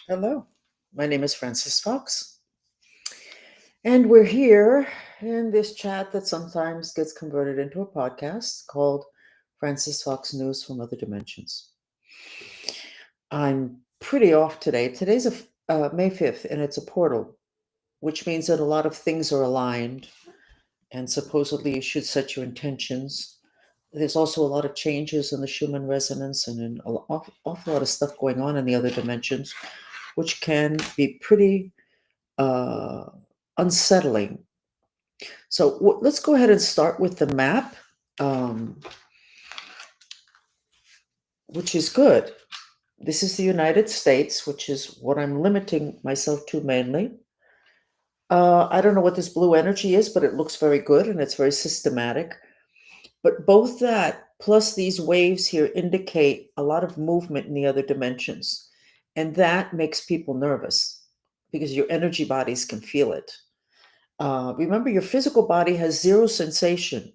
Hello, my name is Francis Fox, and we're here in this chat that sometimes gets converted into a podcast called Francis Fox News from Other Dimensions. I'm pretty off today. Today's May 5th, and it's a portal, which means that a lot of things are aligned, and supposedly you should set your intentions. There's also a lot of changes in the Schumann resonance and an awful lot of stuff going on in the other dimensions, which can be pretty uh, unsettling. So let's go ahead and start with the map, um, which is good. This is the United States, which is what I'm limiting myself to mainly. I don't know what this blue energy is, but it looks very good and it's very systematic. But both that plus these waves here indicate a lot of movement in the other dimensions. And that makes people nervous because your energy bodies can feel it. Remember, your physical body has zero sensation.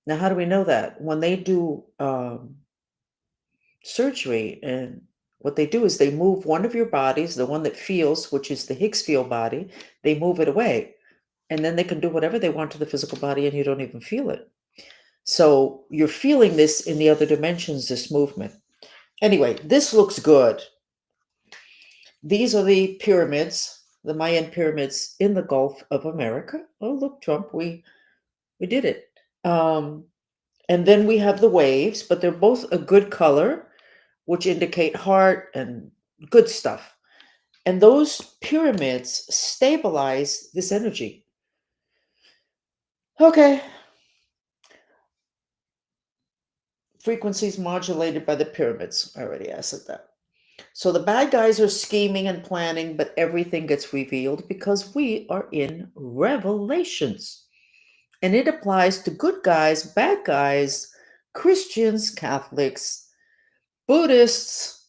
Now, how do we know that? When they do surgery, and what they do is they move one of your bodies, the one that feels, which is the Higgs field body, they move it away. And then they can do whatever they want to the physical body, and you don't even feel it. So you're feeling this in the other dimensions, this movement. Anyway, this looks good. These are the pyramids, the Mayan pyramids in the Gulf of America. Oh, look, Trump, we did it. And then we have the waves, but they're both a good color, which indicate heart and good stuff. And those pyramids stabilize this energy. Okay. Frequencies modulated by the pyramids. I already asked that. So the bad guys are scheming and planning, but everything gets revealed because we are in revelations. And it applies to good guys, bad guys, Christians, Catholics, Buddhists,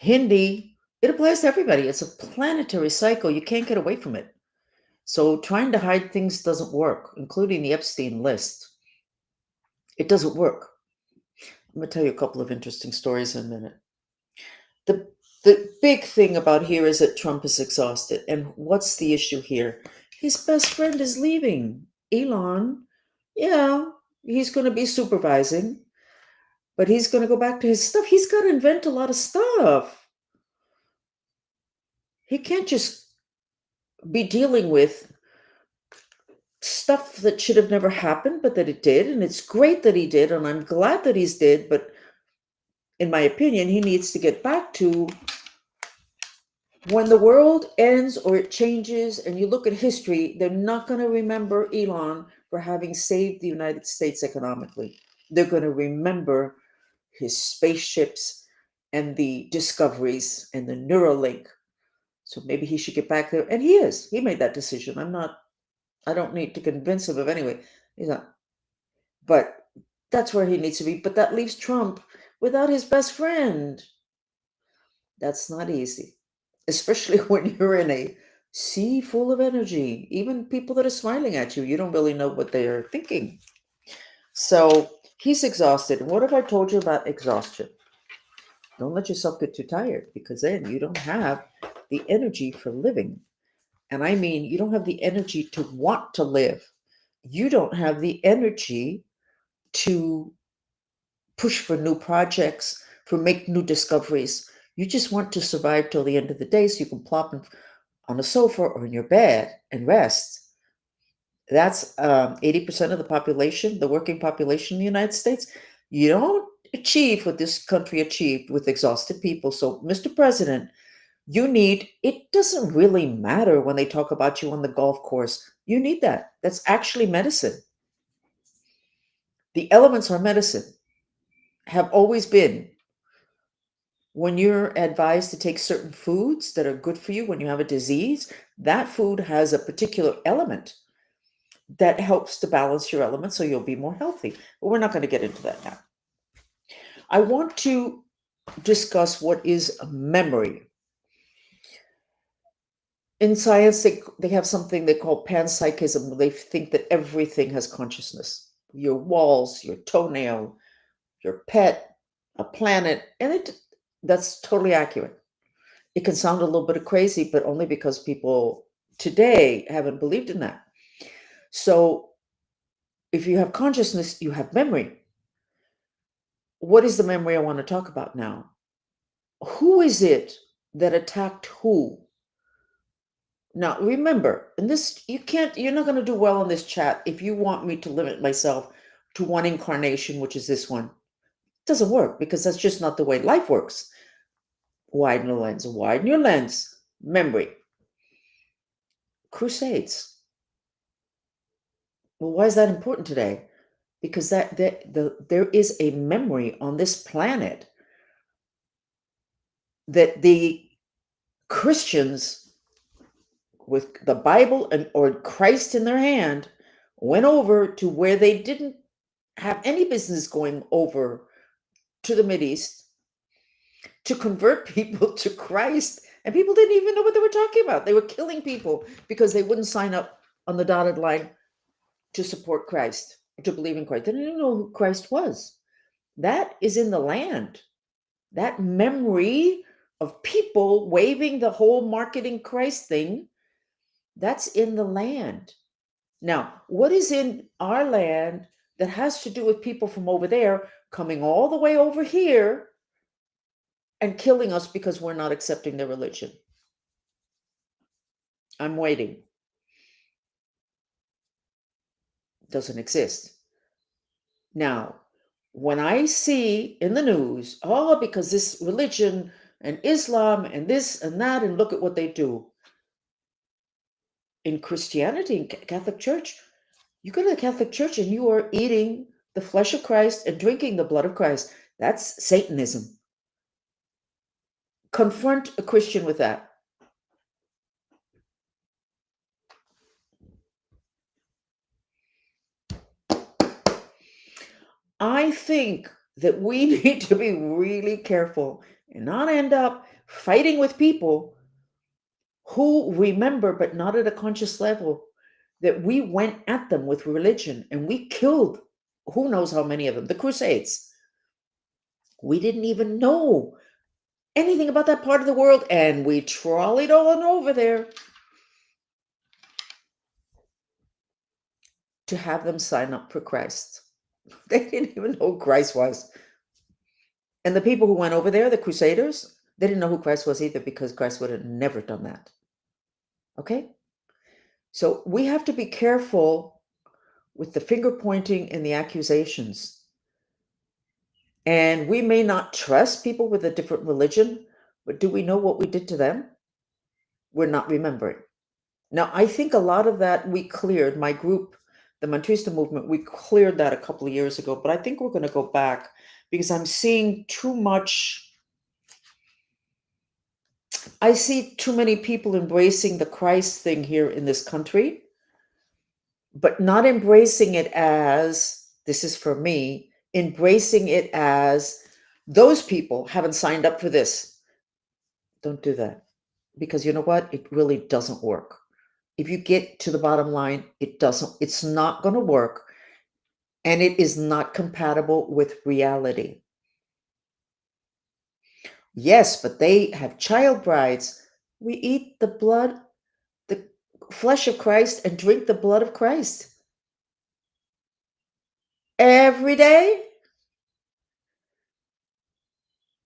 Hindi. It applies to everybody. It's a planetary cycle. You can't get away from it. So trying to hide things doesn't work, including the Epstein list. It doesn't work. I'm going to tell you a couple of interesting stories in a minute. The big thing about here is that Trump is exhausted. And what's the issue here? His best friend is leaving. Elon, yeah, he's going to be supervising, but he's going to go back to his stuff. He's got to invent a lot of stuff. He can't just be dealing with stuff that should have never happened, but that it did. And it's great that he did. And I'm glad that he's did. But in my opinion, he needs to get back to when the world ends or it changes and you look at history, they're not going to remember Elon for having saved the United States economically. They're going to remember his spaceships and the discoveries and the Neuralink. So maybe he should get back there. And he is. He made that decision. I don't need to convince him of anyway. He's not. But that's where he needs to be. But that leaves Trump without his best friend. That's not easy, especially when you're in a sea full of energy. Even people that are smiling at you, you don't really know what they are thinking. So he's exhausted. What have I told you about exhaustion? Don't let yourself get too tired because then you don't have the energy for living. And I mean, you don't have the energy to want to live. You don't have the energy to push for new projects, for make new discoveries. You just want to survive till the end of the day so you can plop on a sofa or in your bed and rest. That's 80% of the population, the working population in the United States. You don't achieve what this country achieved with exhausted people. So, Mr. President, it doesn't really matter when they talk about you on the golf course. You need that. That's actually medicine. The elements are medicine, have always been. When you're advised to take certain foods that are good for you when you have a disease, that food has a particular element that helps to balance your elements so you'll be more healthy. But we're not going to get into that now. I want to discuss what is memory. In science, they have something they call panpsychism. They think that everything has consciousness. Your walls, your toenail, your pet, a planet, and That's totally accurate. It can sound a little bit crazy, but only because people today haven't believed in that. So if you have consciousness, you have memory. What is the memory I want to talk about now? Who is it that attacked who? Now, remember, in this, you're not going to do well in this chat if you want me to limit myself to one incarnation, which is this one. It doesn't work because that's just not the way life works. Widen the lens, widen your lens. Memory. Crusades. Well, why is that important today? Because there is a memory on this planet that the Christians with the Bible or Christ in their hand went over to where they didn't have any business going over to the Mideast to convert people to Christ. And people didn't even know what they were talking about. They were killing people because they wouldn't sign up on the dotted line to support Christ, to believe in Christ. They didn't even know who Christ was. That is in the land. That memory of people waving the whole marketing Christ thing, that's in the land. Now, what is in our land that has to do with people from over there coming all the way over here and killing us because we're not accepting their religion? I'm waiting. Doesn't exist. Now, when I see in the news, oh, because this religion and Islam and this and that, and look at what they do. In Christianity, in Catholic Church, you go to the Catholic Church and you are eating the flesh of Christ and drinking the blood of Christ. That's Satanism. Confront a Christian with that. I think that we need to be really careful and not end up fighting with people who remember, but not at a conscious level, that we went at them with religion and we killed who knows how many of them, the Crusades. We didn't even know anything about that part of the world, and we trolleyed on over there to have them sign up for Christ. They didn't even know who Christ was. And the people who went over there, the Crusaders, they didn't know who Christ was either, because Christ would have never done that. Okay? So we have to be careful with the finger pointing and the accusations. And we may not trust people with a different religion, but do we know what we did to them? We're not remembering. Now, I think a lot of that we cleared. My group, the Mantrista movement, we cleared that a couple of years ago, but I think we're going to go back because I'm seeing too much. I see too many people embracing the Christ thing here in this country, but not embracing it as, this is for me, embracing it as those people haven't signed up for this. Don't do that. Because you know what? It really doesn't work. If you get to the bottom line, it's not going to work. And it is not compatible with reality. Yes, but they have child brides. We eat the blood, the flesh of Christ, and drink the blood of Christ every day.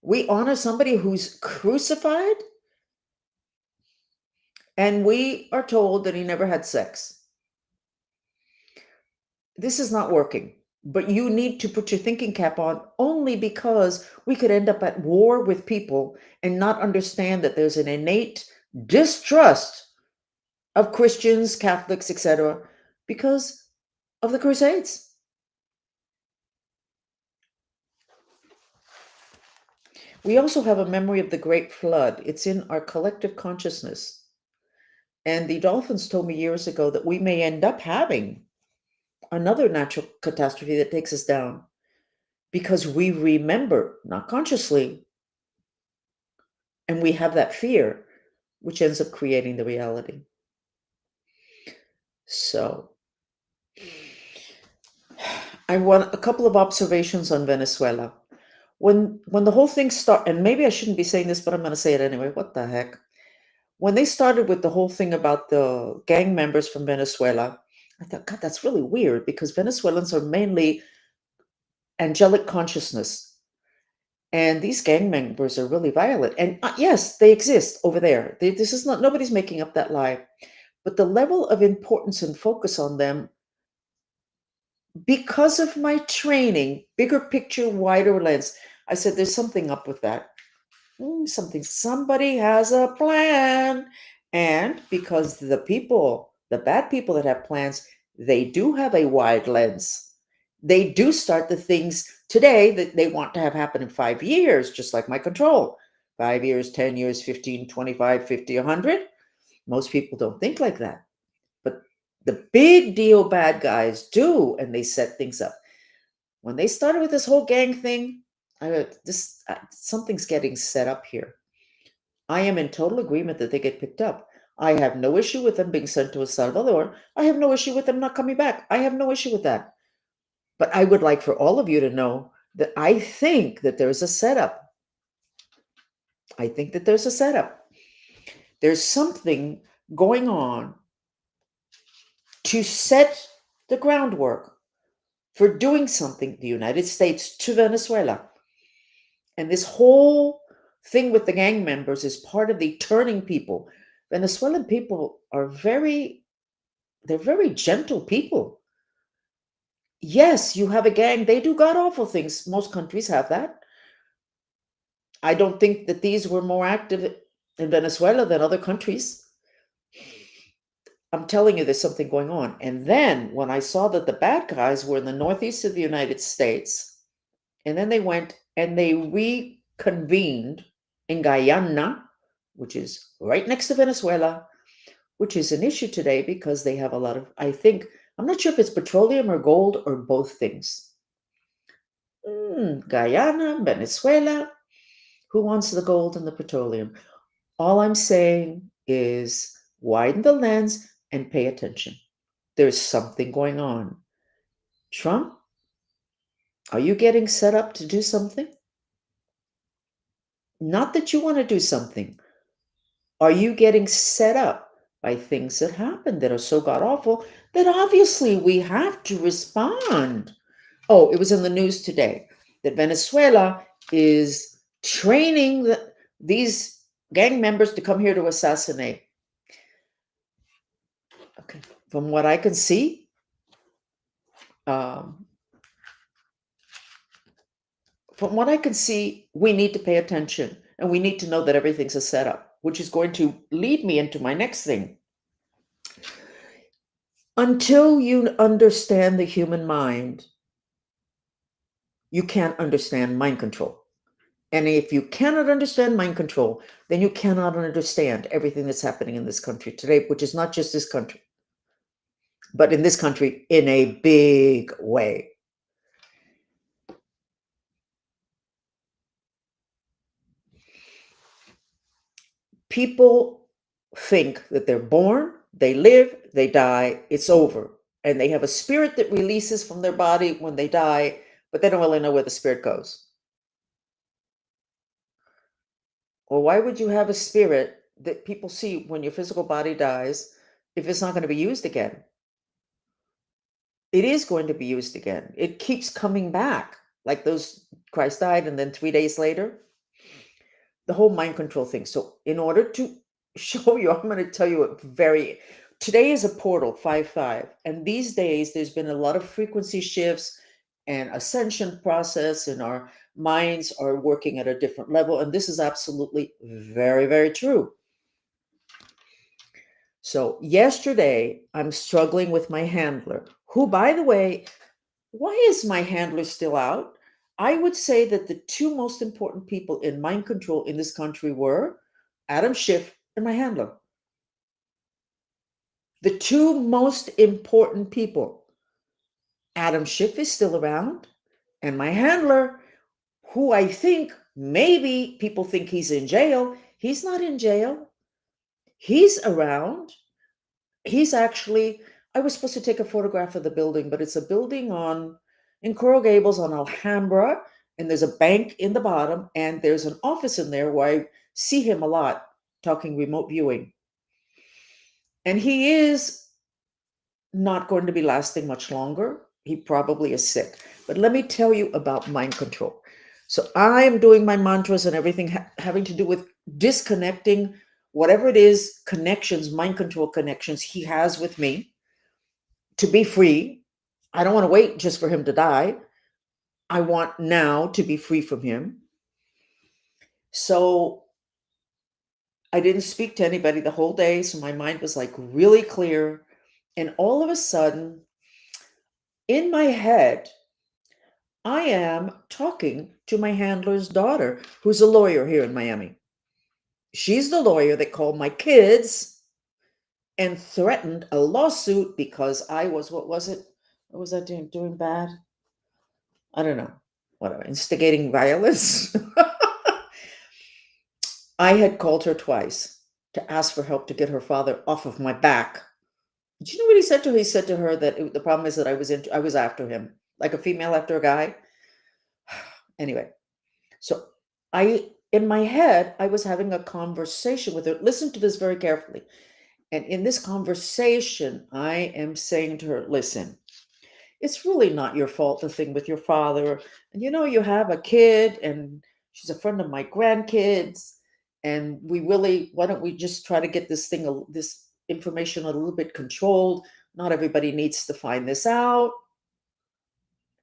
We honor somebody who's crucified, and we are told that he never had sex. This is not working. But you need to put your thinking cap on, only because we could end up at war with people and not understand that there's an innate distrust of Christians, Catholics, etc., because of the Crusades. We also have a memory of the Great Flood. It's in our collective consciousness. And the dolphins told me years ago that we may end up having another natural catastrophe that takes us down because we remember, not consciously, and we have that fear, which ends up creating the reality. So, I want a couple of observations on Venezuela. when the whole thing start, and maybe I shouldn't be saying this, but I'm going to say it anyway. What the heck? When they started with the whole thing about the gang members from Venezuela, I thought, God, that's really weird because Venezuelans are mainly angelic consciousness. And these gang members are really violent. And yes, they exist over there. This is not, nobody's making up that lie. But the level of importance and focus on them, because of my training, bigger picture, wider lens, I said, there's something up with that. Somebody has a plan. And because the people, the bad people that have plans, they do have a wide lens. They do start the things today that they want to have happen in 5 years, just like my control. 5 years, 10 years, 15, 25, 50, 100. Most people don't think like that. But the big deal bad guys do, and they set things up. When they started with this whole gang thing, something's getting set up here. I am in total agreement that they get picked up. I have no issue with them being sent to El Salvador. I have no issue with them not coming back. I have no issue with that. But I would like for all of you to know that I think that there's a setup. I think that there's a setup. There's something going on to set the groundwork for doing something, the United States to Venezuela. And this whole thing with the gang members is part of the turning people. Venezuelan people are they're very gentle people. Yes, you have a gang. They do god awful things. Most countries have that. I don't think that these were more active in Venezuela than other countries. I'm telling you, there's something going on. And then when I saw that the bad guys were in the northeast of the United States, and then they went and they reconvened in Guyana, which is right next to Venezuela, which is an issue today because they have a lot of, I'm not sure if it's petroleum or gold or both things. Guyana, Venezuela, who wants the gold and the petroleum? All I'm saying is widen the lens and pay attention. There's something going on. Trump, are you getting set up to do something? Not that you want to do something. Are you getting set up by things that happen that are so god awful that obviously we have to respond? Oh, it was in the news today that Venezuela is training these gang members to come here to assassinate. Okay, from what I can see, we need to pay attention and we need to know that everything's a setup, which is going to lead me into my next thing. Until you understand the human mind, you can't understand mind control. And if you cannot understand mind control, then you cannot understand everything that's happening in this country today, which is not just this country, but in this country in a big way. People think that they're born, they live, they die, it's over. And they have a spirit that releases from their body when they die, but they don't really know where the spirit goes. Well, why would you have a spirit that people see when your physical body dies if it's not going to be used again? It is going to be used again. It keeps coming back. Like those Christ died and then 3 days later, the whole mind control thing. So in order to show you, I'm going to tell you today is a portal 5-5. And these days there's been a lot of frequency shifts and ascension process, and our minds are working at a different level. And this is absolutely very, very true. So yesterday, I'm struggling with my handler, who, by the way, why is my handler still out? I would say that the two most important people in mind control in this country were Adam Schiff and my handler. The two most important people. Adam Schiff is still around, and my handler, who I think maybe people think he's in jail. He's not in jail. He's around. He's actually, I was supposed to take a photograph of the building, but it's a building in Coral Gables on Alhambra, and there's a bank in the bottom, and there's an office in there where I see him a lot talking remote viewing. And he is not going to be lasting much longer. He probably is sick. But let me tell you about mind control. So I am doing my mantras and everything having to do with disconnecting whatever it is, connections, mind control connections he has with me to be free. I don't want to wait just for him to die. I want now to be free from him. So I didn't speak to anybody the whole day. So my mind was like really clear. And all of a sudden, in my head, I am talking to my handler's daughter, who's a lawyer here in Miami. She's the lawyer that called my kids and threatened a lawsuit because I was, what was it? What was I doing? Doing bad? I don't know. Whatever. Instigating violence. I had called her twice to ask for help to get her father off of my back. Do you know what he said to her? He said to her that the problem is that I was after him, like a female after a guy. Anyway, so in my head, I was having a conversation with her. Listen to this very carefully. And in this conversation, I am saying to her, listen, it's really not your fault, the thing with your father. And you have a kid, and she's a friend of my grandkids. And why don't we just try to get this information a little bit controlled? Not everybody needs to find this out.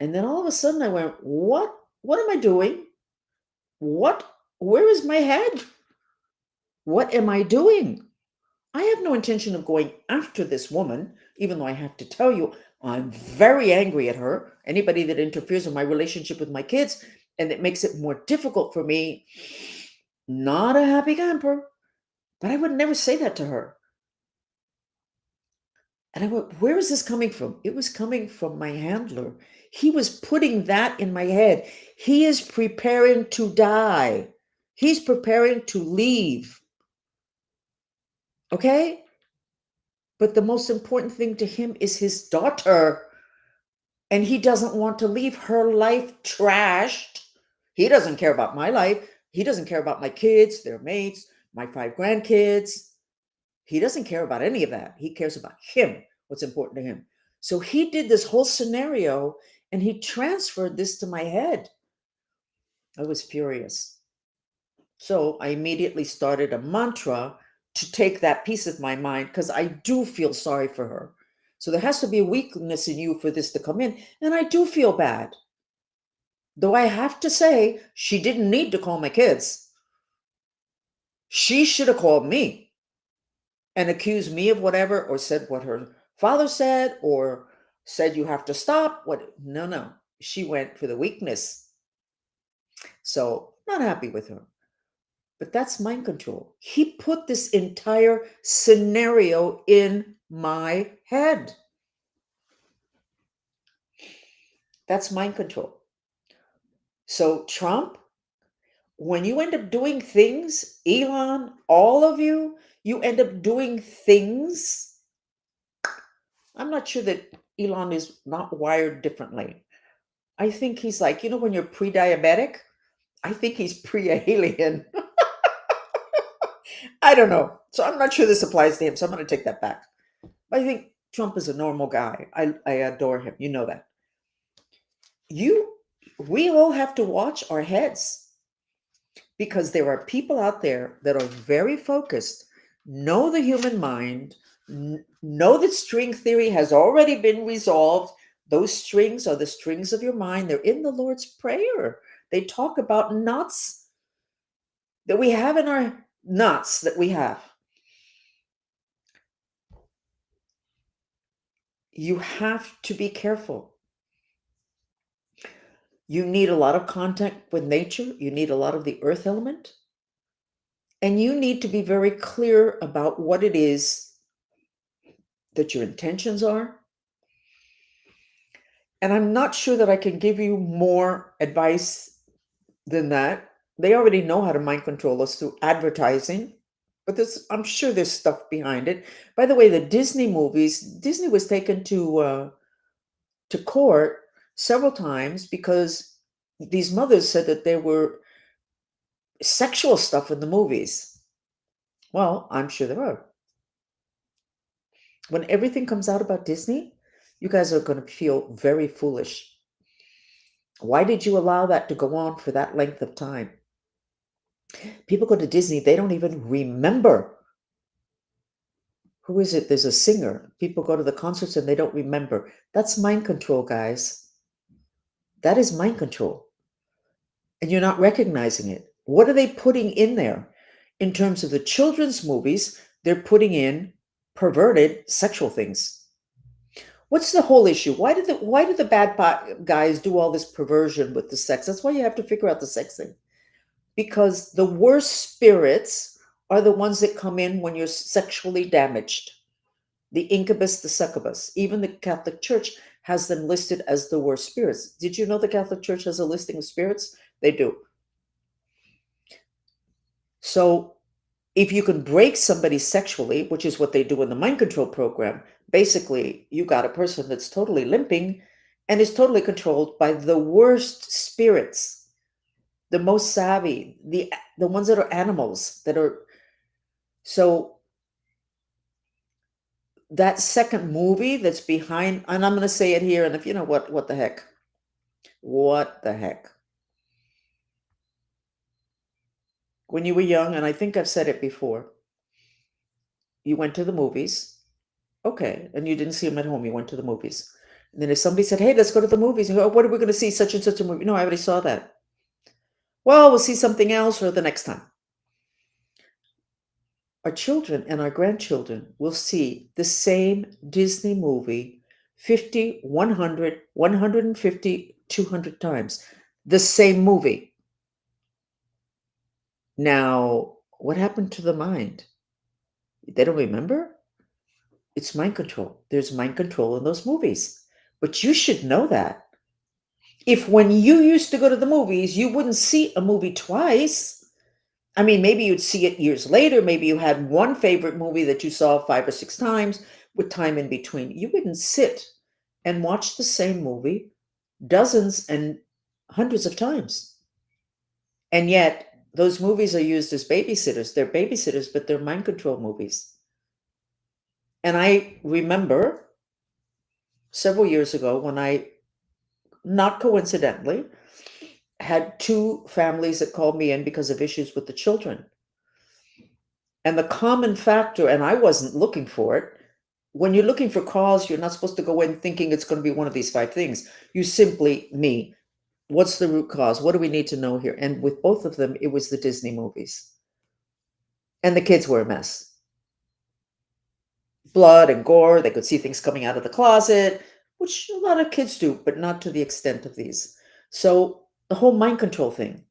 And then all of a sudden I went, what? What am I doing? What? Where is my head? What am I doing? I have no intention of going after this woman, even though I have to tell you, I'm very angry at her. Anybody that interferes in my relationship with my kids and that makes it more difficult for me, not a happy camper. But I would never say that to her. And I went, where is this coming from? It was coming from my handler. He was putting that in my head. He is preparing to die. He's preparing to leave. Okay? But the most important thing to him is his daughter. And he doesn't want to leave her life trashed. He doesn't care about my life. He doesn't care about my kids, their mates, my 5 grandkids. He doesn't care about any of that. He cares about him, what's important to him. So he did this whole scenario and he transferred this to my head. I was furious. So I immediately started a mantra to take that piece of my mind because I do feel sorry for her. So there has to be a weakness in you for this to come in. And I do feel bad. Though I have to say, she didn't need to call my kids. She should have called me and accused me of whatever, or said what her father said, or said you have to stop. No. She went for the weakness. So not happy with her. But that's mind control. He put this entire scenario in my head. That's mind control. So Trump, when you end up doing things, Elon, all of you end up doing things. I'm not sure that Elon is not wired differently. I think he's like, when you're pre-diabetic, I think he's pre-alien. I don't know. So I'm not sure this applies to him. So I'm going to take that back. But I think Trump is a normal guy. I adore him. You know that. We all have to watch our heads, because there are people out there that are very focused, know the human mind, know that string theory has already been resolved. Those strings are the strings of your mind. They're in the Lord's Prayer. They talk about knots that we have in our knots that we have. You have to be careful. You need a lot of contact with nature. You need a lot of the earth element. And you need to be very clear about what it is that your intentions are. And I'm not sure that I can give you more advice than that. They already know how to mind control us through advertising, but I'm sure there's stuff behind it. By the way, the Disney movies, Disney was taken to court several times because these mothers said that there were sexual stuff in the movies. Well, I'm sure there are. When everything comes out about Disney, you guys are going to feel very foolish. Why did you allow that to go on for that length of time? People go to Disney, they don't even remember. Who is it? There's a singer. People go to the concerts and they don't remember. That's mind control, guys. That is mind control. And you're not recognizing it. What are they putting in there? In terms of the children's movies, they're putting in perverted sexual things. What's the whole issue? Why do the guys do all this perversion with the sex? That's why you have to figure out the sex thing. Because the worst spirits are the ones that come in when you're sexually damaged. The incubus, the succubus. Even the Catholic Church has them listed as the worst spirits. Did you know the Catholic Church has a listing of spirits? They do. So if you can break somebody sexually, which is what they do in the mind control program, basically you got a person that's totally limping and is totally controlled by the worst spirits, the most savvy, the ones that are animals that are. So that second movie that's behind, and I'm going to say it here, and if you know what the heck, what the heck. When you were young, and I think I've said it before, you went to the movies, okay, and you didn't see them at home. You went to the movies, and then if somebody said, "Hey, let's go to the movies," you go, oh, "What are we going to see? Such and such a movie." No, I already saw that. Well, we'll see something else or the next time. Our children and our grandchildren will see the same Disney movie 50, 100, 150, 200 times. The same movie. Now, what happened to the mind? They don't remember? It's mind control. There's mind control in those movies. But you should know that. If when you used to go to the movies, you wouldn't see a movie twice. I mean, maybe you'd see it years later. Maybe you had one favorite movie that you saw 5 or 6 times with time in between. You wouldn't sit and watch the same movie dozens and hundreds of times. And yet, those movies are used as babysitters. They're babysitters, but they're mind control movies. And I remember several years ago when I, not coincidentally, had two families that called me in because of issues with the children. And the common factor, and I wasn't looking for it, when you're looking for cause, you're not supposed to go in thinking it's going to be one of these 5 things. You simply, what's the root cause? What do we need to know here? And with both of them, it was the Disney movies. And the kids were a mess. Blood and gore, they could see things coming out of the closet, which a lot of kids do, but not to the extent of these. So the whole mind control thing.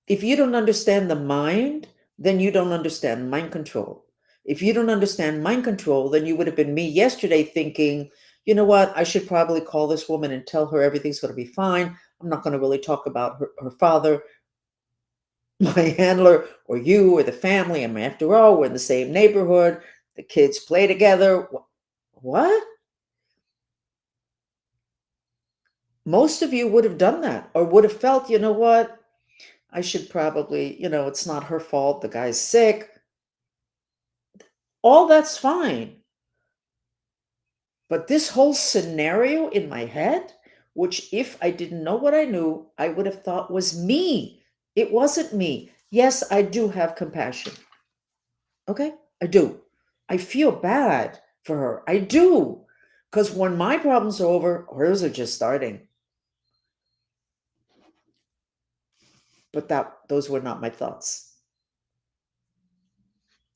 If you don't understand the mind, then you don't understand mind control. If you don't understand mind control, then you would have been me yesterday thinking, you know what, I should probably call this woman and tell her everything's going to be fine. I'm not going to really talk about her father, my handler, or you, or the family. I mean, after all, we're in the same neighborhood. The kids play together. What? Most of you would have done that or would have felt, you know what? I should probably, it's not her fault. The guy's sick. All that's fine. But this whole scenario in my head, which if I didn't know what I knew, I would have thought was me. It wasn't me. Yes, I do have compassion. Okay, I do. I feel bad for her. I do. Because when my problems are over, hers are just starting. But those were not my thoughts.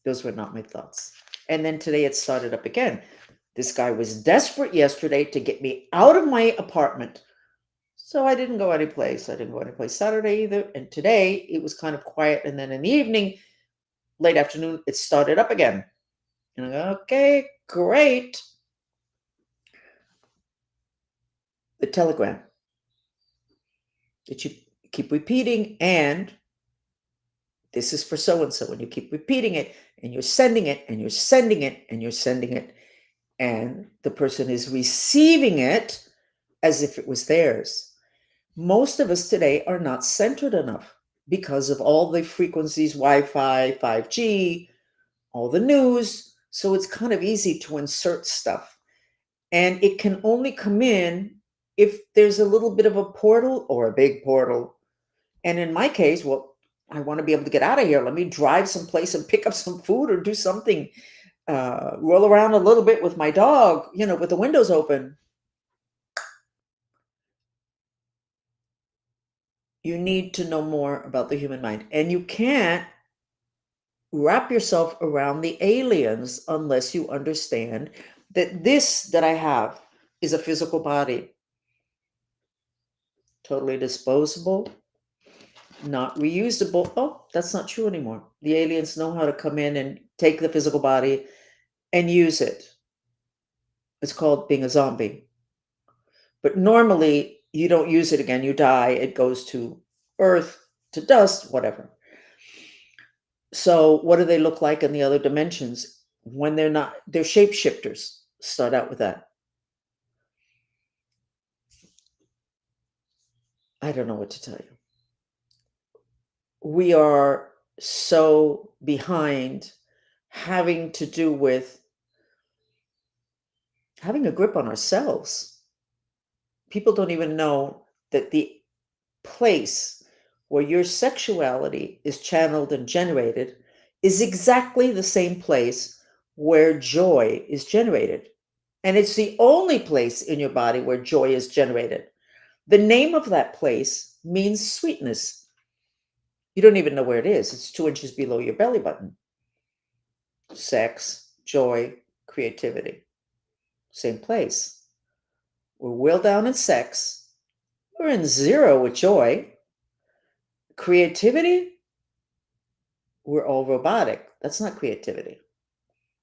Those were not my thoughts. And then today it started up again. This guy was desperate yesterday to get me out of my apartment. So I didn't go anyplace. I didn't go anyplace Saturday either. And today it was kind of quiet. And then in the evening, late afternoon, it started up again. And I go, okay, great. The telegram that you keep repeating, and this is for so and so, and you keep repeating it, and you're sending it, and you're sending it, and you're sending it, and the person is receiving it as if it was theirs. Most of us today are not centered enough because of all the frequencies, Wi-Fi, 5G, all the news. So it's kind of easy to insert stuff. And it can only come in if there's a little bit of a portal or a big portal. And in my case, well, I want to be able to get out of here. Let me drive someplace and pick up some food or do something. Roll around a little bit with my dog, with the windows open. You need to know more about the human mind. And you can't wrap yourself around the aliens unless you understand that this that I have is a physical body, totally disposable, not reusable. Oh, that's not true anymore. The aliens know how to come in and take the physical body and use it. It's called being a zombie. But normally, you don't use it again. You die, it goes to earth, to dust, whatever. So, what do they look like in the other dimensions? When they're shapeshifters. Start out with that. I don't know what to tell you. We are so behind having to do with having a grip on ourselves. People don't even know that the place where your sexuality is channeled and generated is exactly the same place where joy is generated. And it's the only place in your body where joy is generated. The name of that place means sweetness. You don't even know where it is. It's 2 inches below your belly button. Sex, joy, creativity. Same place. We're well down in sex. We're in zero with joy. Creativity, we're all robotic. That's not creativity.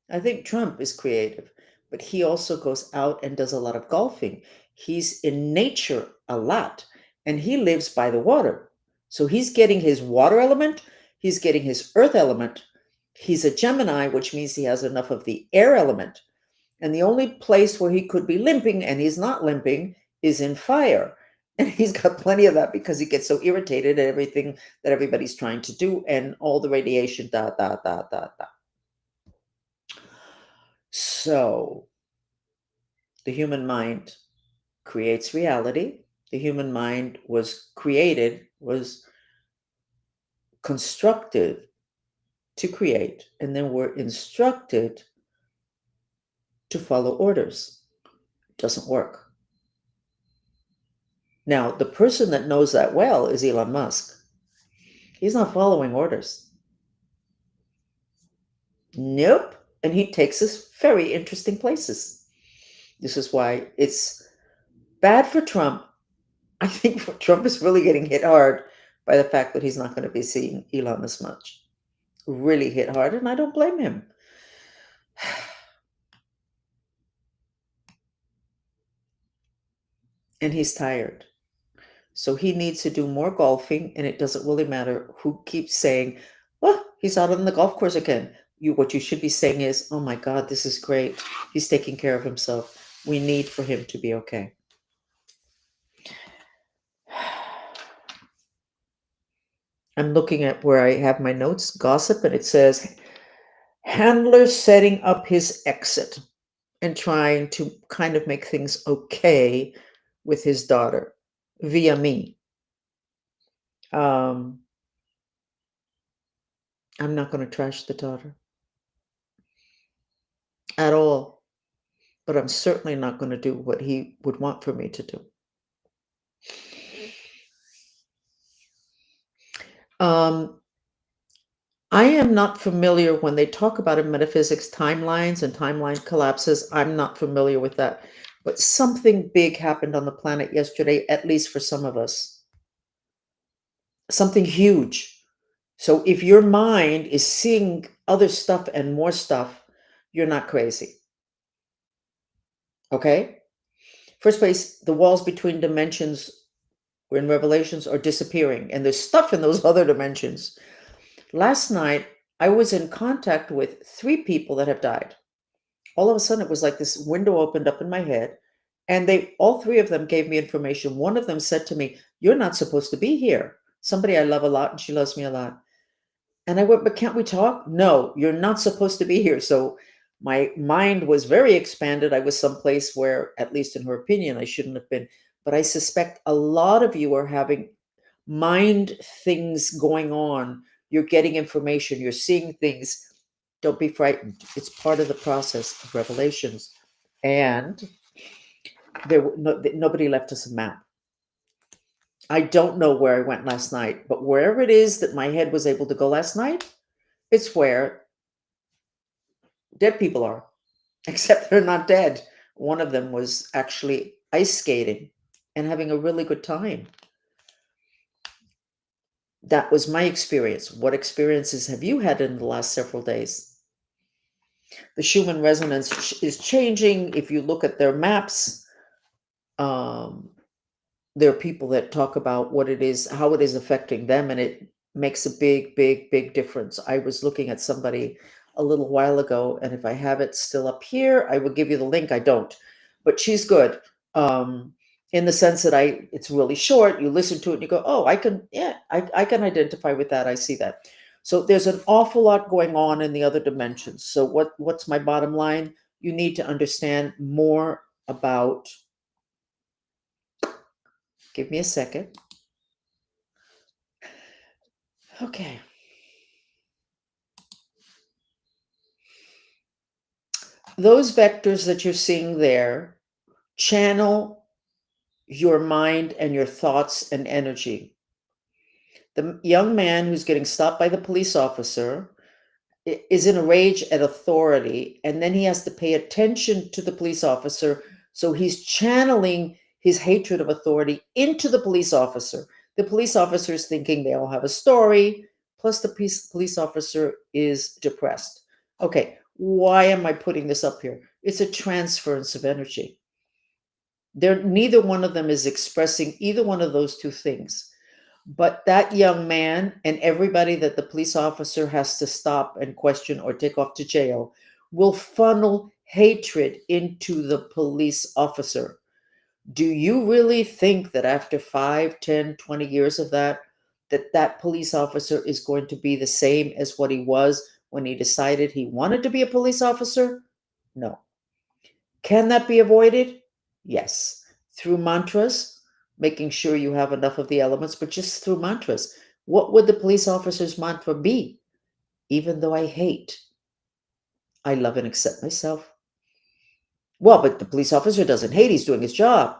I think Trump is creative, but he also goes out and does a lot of golfing. He's in nature a lot, and he lives by the water. So he's getting his water element, he's getting his earth element. He's a Gemini, which means he has enough of the air element. And the only place where he could be limping, and he's not limping, is in fire. And he's got plenty of that because he gets so irritated at everything that everybody's trying to do and all the radiation, da, da, da, da, da. So the human mind creates reality. The human mind was created, was constructed to create, and then we're instructed to follow orders. It doesn't work. Now, the person that knows that well is Elon Musk. He's not following orders. Nope. And he takes us very interesting places. This is why it's bad for Trump. I think Trump is really getting hit hard by the fact that he's not going to be seeing Elon as much. Really hit hard, and I don't blame him. And he's tired. So he needs to do more golfing, and it doesn't really matter who keeps saying, well, he's out on the golf course again. What you should be saying is, oh my God, this is great. He's taking care of himself. We need for him to be okay. I'm looking at where I have my notes, gossip, and it says, handler setting up his exit and trying to kind of make things okay with his daughter via me. I'm not going to trash the daughter at all, but I'm certainly not going to do what he would want for me to do. I am not familiar when they talk about in metaphysics timelines and timeline collapses. I'm not familiar with that, but something big happened on the planet yesterday, at least for some of us. Something huge. So if your mind is seeing other stuff and more stuff, you're not crazy. Okay? First place, the walls between dimensions in Revelations are disappearing, and there's stuff in those other dimensions. Last night, I was in contact with 3 people that have died. All of a sudden, it was like this window opened up in my head, And they all three of them gave me information. One of them said to me, "You're not supposed to be here." Somebody I love a lot, and she loves me a lot. And I went, "But can't we talk?" "No, you're not supposed to be here." So my mind was very expanded. I was someplace where, at least in her opinion, I shouldn't have been. But I suspect a lot of you are having mind things going on. You're getting information, you're seeing things. Don't be frightened. It's part of the process of revelations. And nobody left us a map. I don't know where I went last night, but wherever it is that my head was able to go last night, it's where dead people are, except they're not dead. One of them was actually ice skating and having a really good time. That was my experience. What experiences have you had in the last several days? The Schumann resonance is changing. If you look at their maps, um, there are people that talk about what it is, how it is affecting them, and it makes a big, big, big difference. I was looking at somebody a little while ago, and if I have it still up here, I will give you the link. I don't, but she's good. In the sense that it's really short. You listen to it and you go, "Oh, I can, yeah, I can identify with that. I see that." So there's an awful lot going on in the other dimensions. So what's my bottom line? You need to understand more about. Give me a second. Okay. Those vectors that you're seeing there channel your mind and your thoughts and energy. The young man who's getting stopped by the police officer is in a rage at authority, and then he has to pay attention to the police officer. So he's channeling his hatred of authority into the police officer. The police officer is thinking they all have a story, plus the police officer is depressed. Okay, why am I putting this up here? It's a transference of energy. Neither one of them is expressing either one of those two things. But that young man and everybody that the police officer has to stop and question or take off to jail will funnel hatred into the police officer. Do you really think that after 5, 10, 20 years of that, that police officer is going to be the same as what he was when he decided he wanted to be a police officer? No. Can that be avoided? Yes. Through mantras, making sure you have enough of the elements, but just through mantras. What would the police officer's mantra be? Even though I hate, I love and accept myself. Well, but the police officer doesn't hate, he's doing his job.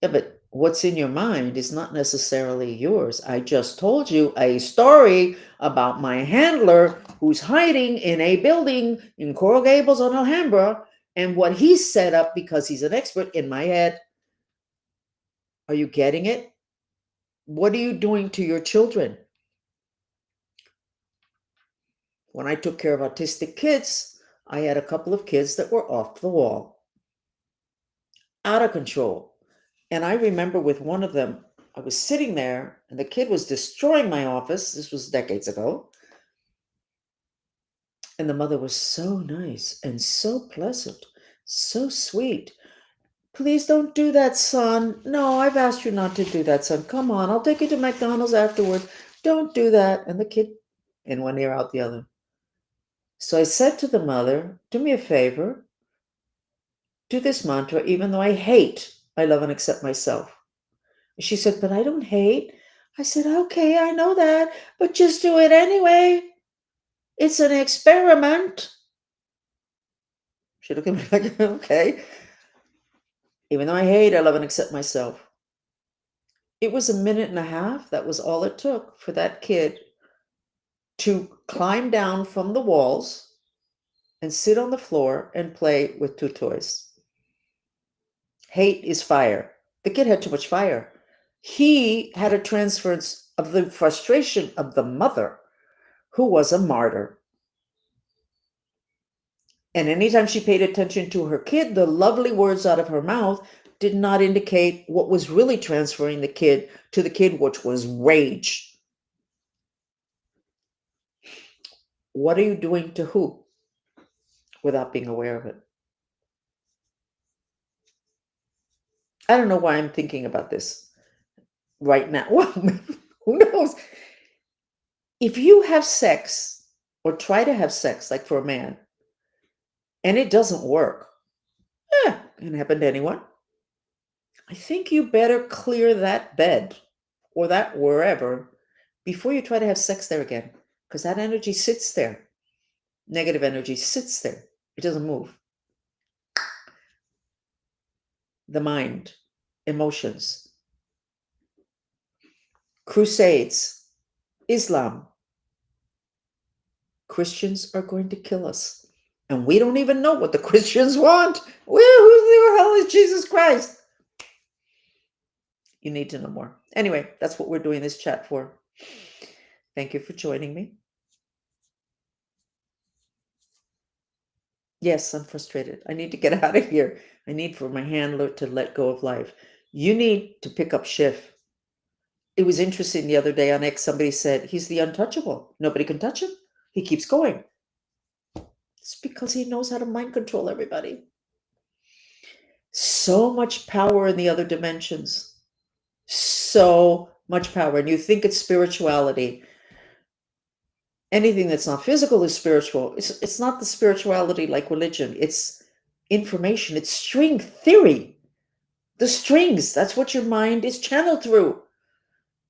Yeah, but what's in your mind is not necessarily yours. I just told you a story about my handler who's hiding in a building in Coral Gables on Alhambra and what he's set up because he's an expert in my head. Are you getting it? What are you doing to your children? When I took care of autistic kids, I had a couple of kids that were off the wall, out of control. And I remember with one of them, I was sitting there and the kid was destroying my office. This was decades ago. And the mother was so nice and so pleasant, so sweet. "Please don't do that, son. No, I've asked you not to do that, son. Come on, I'll take you to McDonald's afterwards. Don't do that." And the kid, in one ear, out the other. So I said to the mother, "Do me a favor, do this mantra, even though I hate, I love and accept myself." She said, "But I don't hate." I said, "Okay, I know that, but just do it anyway. It's an experiment." She looked at me like, "Okay. Even though I hate, I love and accept myself." It was a minute and a half. That was all it took for that kid to climb down from the walls and sit on the floor and play with two toys. Hate is fire. The kid had too much fire. He had a transference of the frustration of the mother, who was a martyr. And anytime she paid attention to her kid, the lovely words out of her mouth did not indicate what was really transferring the kid to the kid, which was rage. What are you doing to who without being aware of it? I don't know why I'm thinking about this right now. Well, who knows? If you have sex or try to have sex, like for a man, and it doesn't work, can happen to anyone. I think you better clear that bed or that wherever before you try to have sex there again, because that energy sits there. Negative energy sits there. It doesn't move. The mind, emotions, crusades, Islam. Christians are going to kill us. And we don't even know what the Christians want. Who the hell is Jesus Christ? You need to know more. Anyway, that's what we're doing this chat for. Thank you for joining me. Yes, I'm frustrated. I need to get out of here. I need for my handler to let go of life. You need to pick up Schiff. It was interesting the other day on X, somebody said, he's the untouchable. Nobody can touch him. He keeps going. It's because he knows how to mind control everybody. So much power in the other dimensions. So much power. And you think it's spirituality. Anything that's not physical is spiritual. It's not the spirituality like religion. It's information. It's string theory. The strings, that's what your mind is channeled through.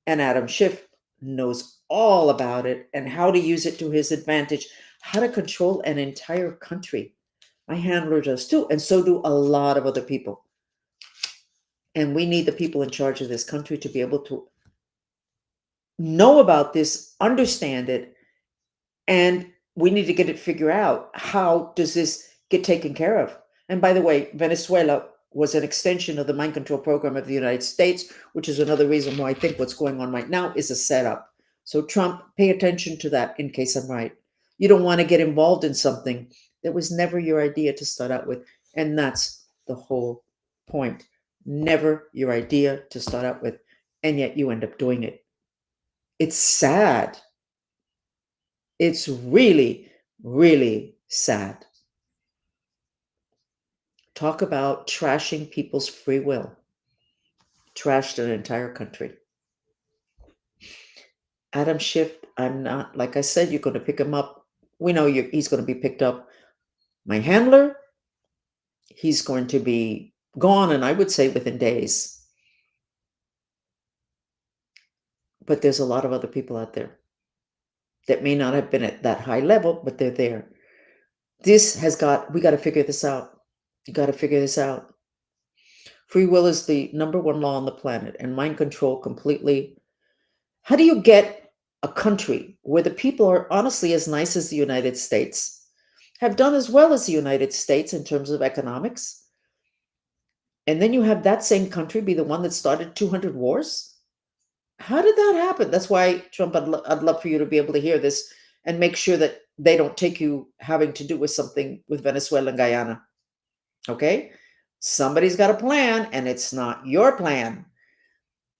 And Adam Schiff knows all about it and how to use it to his advantage, how to control an entire country. My handler does too, and so do a lot of other people. And we need the people in charge of this country to be able to know about this, understand it, and we need to get it figured out. How does this get taken care of? And by the way, Venezuela was an extension of the mind control program of the United States, which is another reason why I think what's going on right now is a setup. So Trump, pay attention to that in case I'm right. You don't want to get involved in something that was never your idea to start out with. And that's the whole point. Never your idea to start out with. And yet you end up doing it. It's sad. It's really, really sad. Talk about trashing people's free will. Trashed an entire country. Adam Schiff, I'm not, like I said, you're going to pick him up. We know he's going to be picked up. My handler, he's going to be gone, and I would say within days. But there's a lot of other people out there that may not have been at that high level, but they're there. We got to figure this out. You got to figure this out. Free will is the number one law on the planet, and mind control completely. How do you get a country where the people are honestly as nice as the United States, have done as well as the United States in terms of economics, and then you have that same country be the one that started 200 wars? How did that happen? That's why, Trump, I'd love for you to be able to hear this and make sure that they don't take you having to do with something with Venezuela and Guyana. Okay? Somebody's got a plan, and it's not your plan.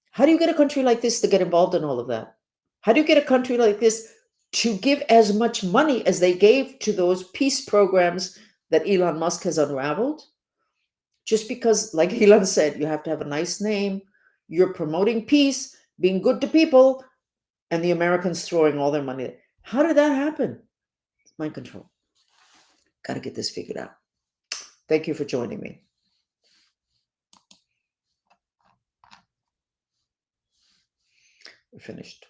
How do you get a country like this to get involved in all of that? How do you get a country like this to give as much money as they gave to those peace programs that Elon Musk has unraveled? Just because, like Elon said, you have to have a nice name, you're promoting peace, being good to people, and the Americans throwing all their money. How did that happen? Mind control. Got to get this figured out. Thank you for joining me. We're finished.